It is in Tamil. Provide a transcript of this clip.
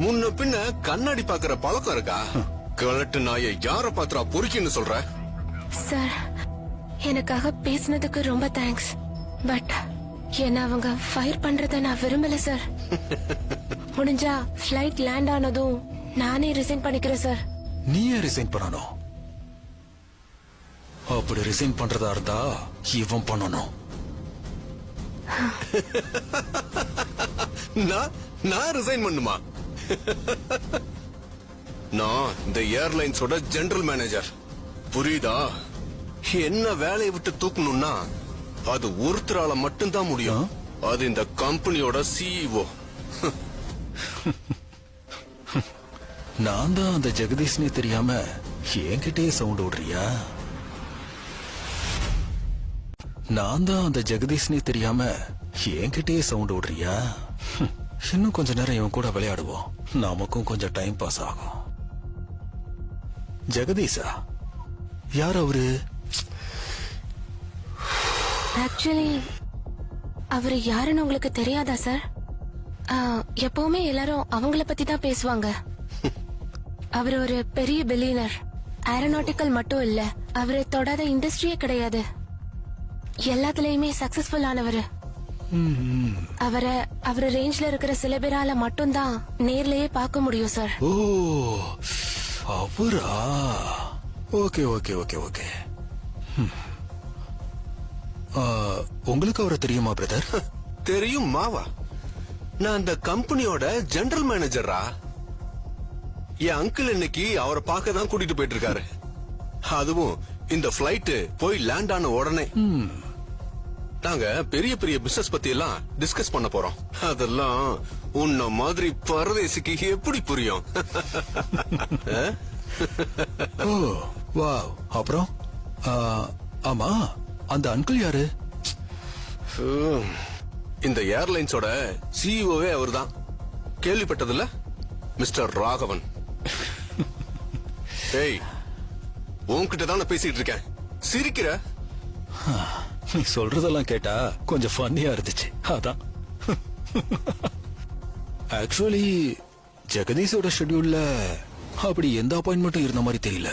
முன்ன பின்ன கண்ணாடி பாக்குற பழக்கம் இருக்கா? கலட்டு நாயை யார பாத்திரா பொறுக்கின்னு சொல்ற? சார், எனக்காக பேசினதுக்கு ரொம்ப தேங்க்ஸ். பட் என்ன அவங்க ஃபயர் பண்றத நான் விரும்பல சார். முடிஞ்சா ஃபிளைட் லேண்ட் ஆனதும் நானே ரிசைன் பண்ணிக்கிறேன் சார். நீயே ரிசைன் பண்ணணும். அப்படி ரிசைன் பண்றதா இருந்தா இவன் பண்ணணும். நான் ரிசைன் பண்ணுமா? நான் இந்த ஏர்லைன்ஸோட ஜெனரல் மேனேஜர், புரியுதா? என்ன வேலையை விட்டு தூக்கணும்னா அது ஒருத்தரால மட்டும்தான் முடியும். அது இந்த கம்பெனியோட சிஇஓ. நான் தான் அந்த ஜெகதீஷ்னே தெரியாம என்கிட்டயே சவுண்ட் விடுறியா? நான் தான் அந்த ஜெகதீஷ்னே தெரியாம என்கிட்டயே சவுண்ட் விடுறியா? இன்னும் கொஞ்ச நேரம் இவன் கூட விளையாடுவோம், நமக்கும் கொஞ்சம் டைம் பாஸ் ஆகும். ஜெகதீஷா? யார் அவரு? ஆக்சுவலி அவரு யாருன்னு உங்களுக்கு தெரியாதா சார்? எப்பவுமே எல்லாரும் அவங்கள பத்தி தான் பேசுவாங்க. அவர் ஒரு பெரிய பில்லியனர். ஏரோநாட்டிக்கல் மட்டும் இல்ல, அவரை தொடாத இண்டஸ்ட்ரியே கிடையாது. எல்லாத்துலயுமே சக்சஸ்ஃபுல் ஆனவரு. அவரு ரேஞ்ச்ல இருக்கிற சில பேரால மட்டும்தான் நேர்லயே பார்க்க முடியும் சார். ஓ, அவரா? Okay okay okay okay. உங்களுக்கு அவரை தெரியுமா பிரதர்? தெரியும் மாவா. நான் அந்த கம்பெனியோட ஜெனரல் மேனேஜரா. என் அங்கிள் இன்னைக்கு அவரை பார்க்க தான் கூட்டிட்டு போயிட்டு இருக்காரு. அதுவும் இந்த பிளைட் போய் லேண்ட் ஆன உடனே. நாங்க பெரிய பெரிய பிசினஸ் பத்தி எல்லாம் டிஸ்கஸ் பண்ண போறோம். அதெல்லாம் உன்ன மாதிரி பரதேசிக்கு எப்படி புரியும்? ஓ வாவ். அப்புறம் ஆமா, அந்த அங்கிள் யாரு? இந்த ஏர்லைன்ஸோட சிஇஓவே அவர்தான். கேள்விப்பட்டதில்ல? மிஸ்டர் ராகவன். ஏய், உன்கிட்ட தான் பேசிட்டு இருக்கேன். சிரிக்கிற? நீ சொல்றதெல்லாம் கேட்டா கொஞ்சம் ஃபன்னியா இருந்துச்சு, அதான். ஆக்சுவலி ஜெகதீஷோட ஷெட்யூல்ல அப்படி எந்த அப்பாயின்மெண்ட்டும் இருந்த மாதிரி தெரியல.